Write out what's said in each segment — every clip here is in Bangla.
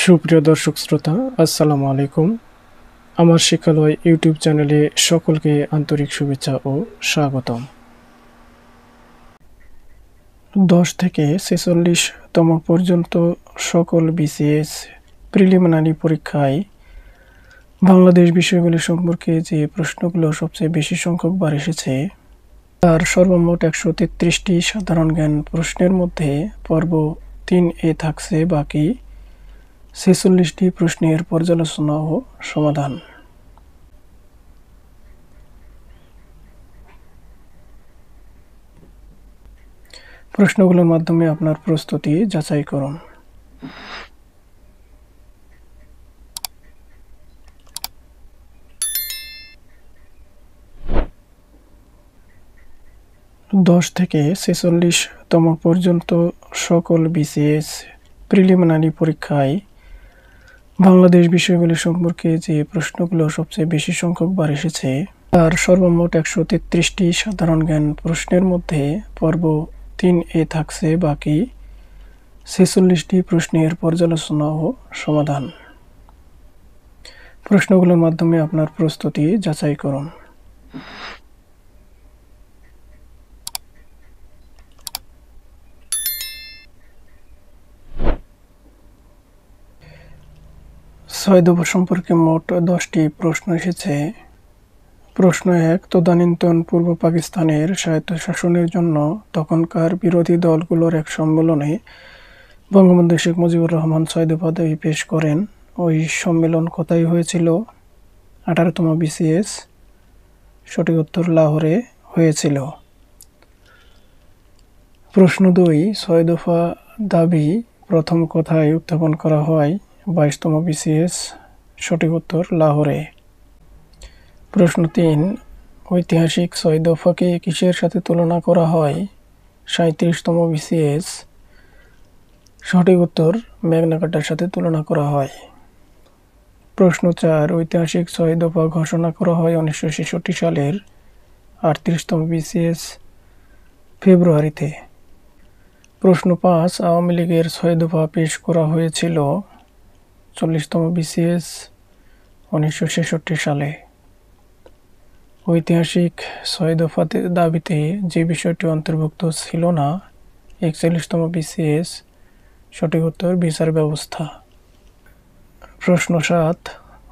সুপ্রিয় দর্শক শ্রোতা, আসসালামু আলাইকুম। আমার শিক্ষালয় ইউটিউব চ্যানেলে সকলকে আন্তরিক শুভেচ্ছা ও স্বাগতম। 10 থেকে 46তম পর্যন্ত সকল বিসিএস প্রিলিমিনারি পরীক্ষায় বাংলাদেশ বিষয়গুলি সম্পর্কে যে প্রশ্নগুলো সবচেয়ে বেশি সংখ্যকবার এসেছে তার সর্বমোট 133টি সাধারণ জ্ঞান প্রশ্নের মধ্যে পর্ব 3A থাকছে বাকি 46টি প্রশ্নের পর্যালোচনা ও সমাধান। প্রশ্নগুলোর মাধ্যমে আপনার প্রস্তুতি যাচাই করুন। দশ থেকে 46তম পর্যন্ত সকল বিসিএস প্রিলিমিনারি পরীক্ষায় বাংলাদেশ বিষয়গুলি সম্পর্কে যে প্রশ্নগুলো সবচেয়ে বেশি সংখ্যকবার এসেছে তার সর্বমোট 133টি সাধারণ জ্ঞান প্রশ্নের মধ্যে পর্ব 3A থাকছে বাকি 46টি প্রশ্নের পর্যালোচনা ও সমাধান। প্রশ্নগুলোর মাধ্যমে আপনার প্রস্তুতি যাচাই করুন। ছয় দফা সম্পর্কে মোট 10টি প্রশ্ন এসেছে। প্রশ্ন 1, তদানীন্তন পূর্ব পাকিস্তানের স্বায়ত্তশাসনের জন্য তখনকার বিরোধী দলগুলোর এক সম্মেলনে বঙ্গবন্ধু শেখ মুজিবুর রহমান 6 দফা দাবি পেশ করেন। ওই সম্মেলন কোথায় হয়েছিল? 18তম বিসিএস। সঠিক উত্তর লাহোরে হয়েছিল। প্রশ্ন 2, 6 দফা দাবি প্রথম কোথায় উত্থাপন করা হয়? 22তম বিসিএস। সঠিক উত্তর লাহোরে। প্রশ্ন 3, ঐতিহাসিক 6 দফাকে কিসের সাথে তুলনা করা হয়? 37তম বিসিএস। সঠিক উত্তর ম্যাগনা কার্টার সাথে তুলনা করা হয়। প্রশ্ন 4, ঐতিহাসিক 6 দফা ঘোষণা করা হয় 1966 সালের 38তম বিসিএস ফেব্রুয়ারিতে। প্রশ্ন 5, আওয়ামী লীগের 6 দফা পেশ করা হয়েছিল 40তম বিসিএস 1966 সালে। ঐতিহাসিক 6 দফা দাবিতে যে বিষয়টি অন্তর্ভুক্ত ছিল না 41তম বিসিএস। সঠিক উত্তর বিচার ব্যবস্থা। প্রশ্ন 7,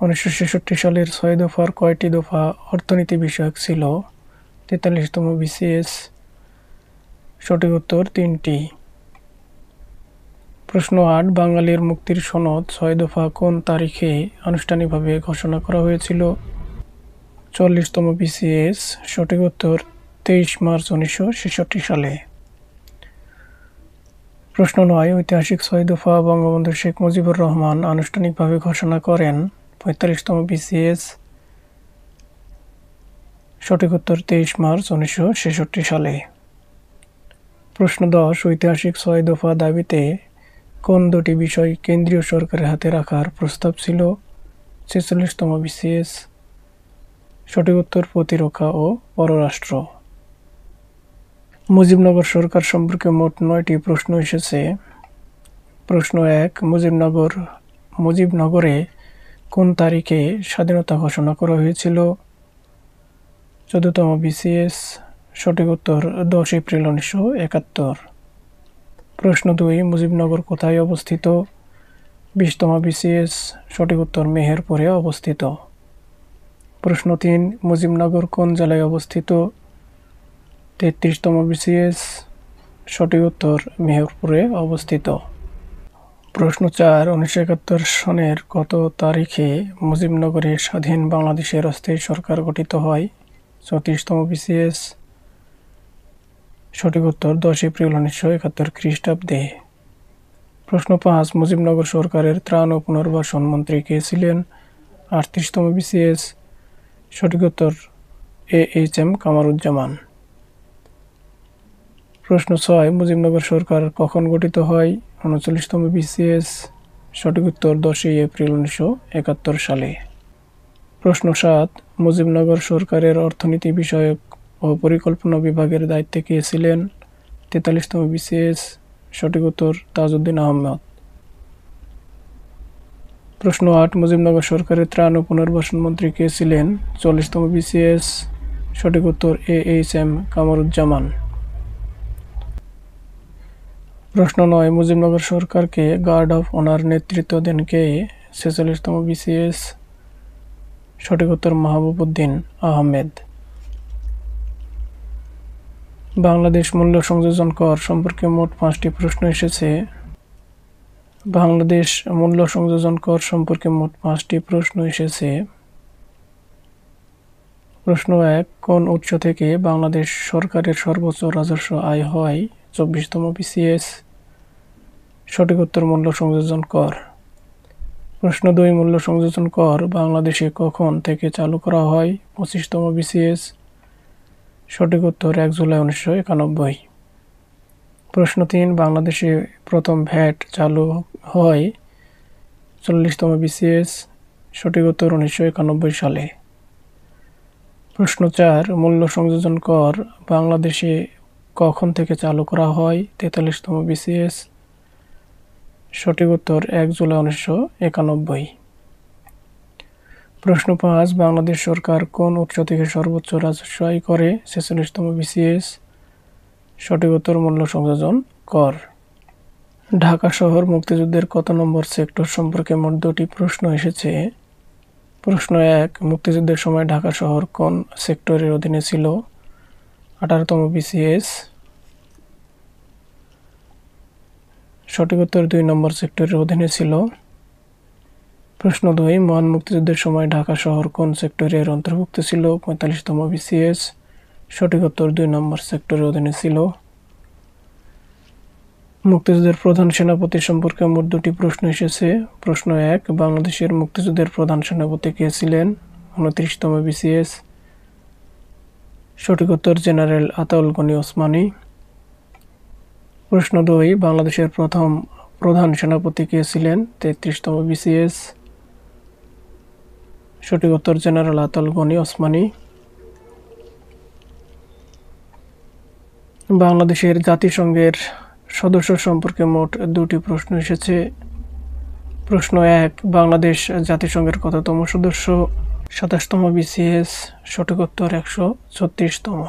1966 সালের 6 দফার কয়টি দফা অর্থনীতি বিষয়ক ছিল? 43তম বিসিএস। সঠিক উত্তর 3টি। প্রশ্ন 8, বাঙালির মুক্তির সনদ 6 দফা কোন তারিখে আনুষ্ঠানিকভাবে ঘোষণা করা হয়েছিল? 40তম বিসিএস। সঠিক উত্তর 23 মার্চ 1966 সালে। প্রশ্ন 9, ঐতিহাসিক 6 দফা বঙ্গবন্ধু শেখ মুজিবুর রহমান আনুষ্ঠানিকভাবে ঘোষণা করেন 45তম বিসিএস। সঠিক উত্তর 23 মার্চ 1966 সালে। প্রশ্ন 10, ঐতিহাসিক 6 দফা দাবিতে কোন দুটি বিষয় কেন্দ্রীয় সরকারের হাতে রাখার প্রস্তাব ছিল? 46তম বিসিএস। সঠিক উত্তর প্রতিরক্ষা ও পররাষ্ট্র। মুজিবনগর সরকার সম্পর্কে মোট 9টি প্রশ্ন এসেছে। প্রশ্ন 1, মুজিবনগরে কোন তারিখে স্বাধীনতা ঘোষণা করা হয়েছিল? 14তম বিসিএস। সঠিক উত্তর 10 এপ্রিল 1971। প্রশ্ন 2, মুজিবনগর কোথায় অবস্থিত? 20তম বিসিএস। সঠিক উত্তর মেহেরপুরে অবস্থিত। প্রশ্ন 3, মুজিবনগর কোন জেলায় অবস্থিত? 33তম বিসিএস। সঠিক উত্তর মেহেরপুরে অবস্থিত। প্রশ্ন 4, 1971 সনের কত তারিখে মুজিবনগরে স্বাধীন বাংলাদেশের অস্থায়ী সরকার গঠিত হয়? 34তম বিসিএস। সঠিক উত্তর 10 এপ্রিল 1971 খ্রিস্টাব্দে। প্রশ্ন 5, মুজিবনগর সরকারের ত্রাণ ও পুনর্বাসন মন্ত্রী কে ছিলেন? 38তম বিসিএস। সঠিক উত্তর AHM কামারুজ্জামান। প্রশ্ন 6, মুজিবনগর সরকার কখন গঠিত হয়? 39তম বিসিএস। সঠিক উত্তর 10 এপ্রিল 1971 সালে। প্রশ্ন 7, মুজিবনগর সরকারের অর্থনীতি বিষয়ক ও পরিকল্পনা বিভাগের দায়িত্বে কে ছিলেন? 43তম বিসিএস। সঠিক উত্তর তাজউদ্দিন আহমদ। প্রশ্ন 8, মুজিবনগর সরকারের ত্রাণ ও পুনর্বাসন মন্ত্রী কে ছিলেন? 44তম বিসিএস। সঠিক উত্তর AHM কামরুজ্জামান। প্রশ্ন 9, মুজিবনগর সরকারকে গার্ড অফ অনার নেতৃত্ব দেন কে? 46তম বিসিএস। সঠিক উত্তর মাহবুব-উদ্দিন আহমেদ। বাংলাদেশ মূল্য সংযোজন কর সম্পর্কে মোট 5টি প্রশ্ন এসেছে। বাংলাদেশ মূল্য সংযোজন কর সম্পর্কে মোট 5টি প্রশ্ন এসেছে। প্রশ্ন 1, কোন উৎস থেকে বাংলাদেশ সরকারের সর্বোচ্চ রাজস্ব আয় হয়? 24তম বিসিএস। সঠিক উত্তর মূল্য সংযোজন কর। প্রশ্ন 2, মূল্য সংযোজন কর বাংলাদেশে কখন থেকে চালু করা হয়? 25তম বিসিএস। সঠিক উত্তর 1 জুলাই 1991। প্রশ্ন 3, বাংলাদেশে প্রথম ভ্যাট চালু হয় 40তম বিসিএস। সঠিক উত্তর 1991 সালে। প্রশ্ন 4, মূল্য সংযোজন কর বাংলাদেশে কখন থেকে চালু করা হয়? 43তম বিসিএস। সঠিক উত্তর 1 জুলাই 1991। প্রশ্ন 5, বাংলাদেশ সরকার কোন উৎস থেকে সর্বোচ্চ রাজস্ব আয় করে? 46তম বিসিএস। সঠিক উত্তর মূল্য সংযোজন কর। ঢাকা শহর মুক্তিযুদ্ধের কত নম্বর সেক্টর সম্পর্কে মোট 2টি প্রশ্ন এসেছে। প্রশ্ন 1, মুক্তিযুদ্ধের সময় ঢাকা শহর কোন সেক্টরের অধীনে ছিল? 18তম বিসিএস। সঠিক উত্তর 2 নম্বর সেক্টরের অধীনে ছিল। প্রশ্ন 2, মহান মুক্তিযুদ্ধের সময় ঢাকা শহর কোন সেক্টরের অন্তর্ভুক্ত ছিল? 45তম বিসিএস। সঠিক উত্তর 2 নম্বর সেক্টরের অধীনে ছিল। মুক্তিযুদ্ধের প্রধান সেনাপতি সম্পর্কে মোট 2টি প্রশ্ন এসেছে। প্রশ্ন 1, বাংলাদেশের মুক্তিযুদ্ধের প্রধান সেনাপতি কে ছিলেন? 29তম বিসিএস। সঠিক উত্তর জেনারেল আতাউল গনি ওসমানী। প্রশ্ন 2, বাংলাদেশের প্রথম প্রধান সেনাপতি কে ছিলেন? 33তম বিসিএস। সঠিক উত্তর জেনারেল আতাউল গনি ওসমানী। বাংলাদেশের জাতিসংঘের সদস্য সম্পর্কে মোট 2টি প্রশ্ন এসেছে। প্রশ্ন 1, বাংলাদেশ জাতিসংঘের কততম সদস্য? 27তম বিসিএস। সঠিক উত্তর 136তম।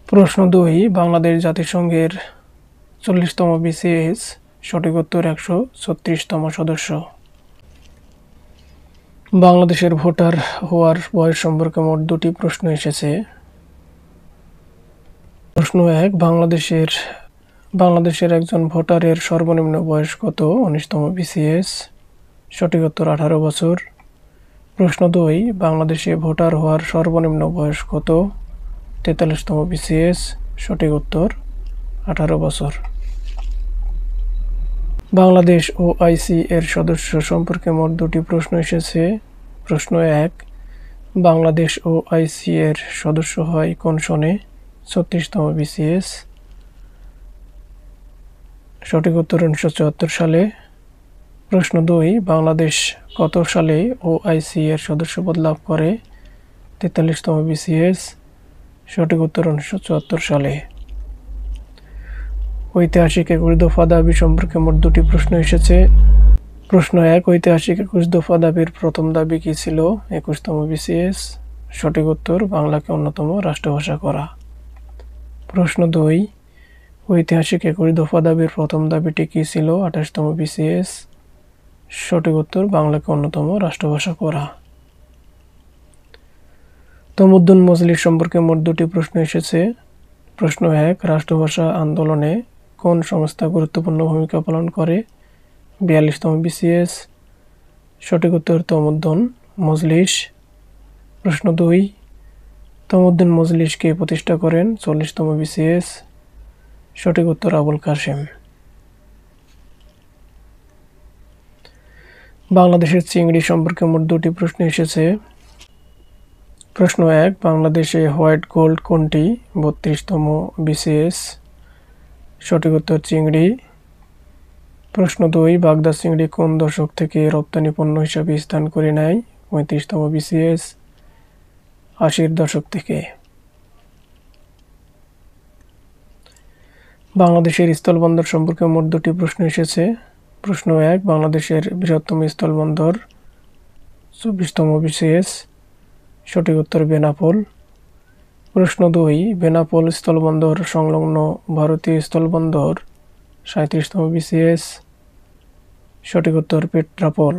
প্রশ্ন 2, বাংলাদেশ জাতিসংঘের 40তম বিসিএস। সঠিক উত্তর 136তম সদস্য। বাংলাদেশের ভোটার হওয়ার বয়স সম্পর্কে মোট 2টি প্রশ্ন এসেছে। প্রশ্ন 1, বাংলাদেশের একজন ভোটারের সর্বনিম্ন বয়স কত? 19তম বিসিএস। সঠিক উত্তর 18 বছর। প্রশ্ন 2, বাংলাদেশে ভোটার হওয়ার সর্বনিম্ন বয়স কত? 43তম বিসিএস। সঠিক উত্তর 18 বছর। বাংলাদেশ ওআইসি এর সদস্য সম্পর্কে মোট 2টি প্রশ্ন এসেছে। প্রশ্ন 1, বাংলাদেশ ওআইসি এর সদস্য হয় কোন সনে? 36তম বিসিএস। সঠিক উত্তর 1974 সালে। প্রশ্ন 2, বাংলাদেশ কত সালে ওআইসি এর সদস্যপদ লাভ করে? 43তম বিসিএস। সঠিক উত্তর 1974 সালে। ঐতিহাসিক 21 দফা দাবি সম্পর্কে মোট 2টি প্রশ্ন এসেছে। প্রশ্ন 1, ঐতিহাসিক 21 দফা দাবির প্রথম দাবি কি ছিল? 21তম বিসিএস। সঠিক উত্তর বাংলাকে অন্যতম রাষ্ট্রভাষা করা। প্রশ্ন 2, ঐতিহাসিক 21 দফা দাবির প্রথম দাবিটি কি ছিল? 28তম বিসিএস। সঠিক উত্তর বাংলাকে অন্যতম রাষ্ট্রভাষা করা। তমুদ্দুন মজলিস সম্পর্কে মোট 2টি প্রশ্ন এসেছে। প্রশ্ন 1, রাষ্ট্রভাষা আন্দোলনে কোন সংস্থা গুরুত্বপূর্ণ ভূমিকা পালন করে? 42তম বিসিএস। সঠিক উত্তর তমুদ্দুন মজলিস। প্রশ্ন 2, তমুদ্দুন মজলিস কে প্রতিষ্ঠা করেন? 40তম বিসিএস। সঠিক উত্তর আবুল কাসেম। বাংলাদেশের চিংড়ি সম্পর্কে মোট 2টি প্রশ্ন এসেছে। প্রশ্ন 1, বাংলাদেশে হোয়াইট গোল্ড কোনটি? 32তম বিসিএস। সঠিক উত্তর চিংড়ি। প্রশ্ন 2, বাগদা চিংড়ি কোন দশক থেকে রপ্তানি পণ্য হিসাবে স্থান করে নেয়? 35তম বিসিএস। 80-র দশক থেকে। বাংলাদেশের স্থলবন্দর সম্পর্কে মোট 2টি প্রশ্ন এসেছে। প্রশ্ন 1 বাংলাদেশের বৃহত্তম স্থলবন্দর 24তম বিসিএস। সঠিক উত্তর বেনাপোল। প্রশ্ন 2 বেনাপোল স্থলবন্দর সংলগ্ন ভারতীয় স্থলবন্দর 37তম বিসিএস। সঠিক উত্তর পেট্রাপোল।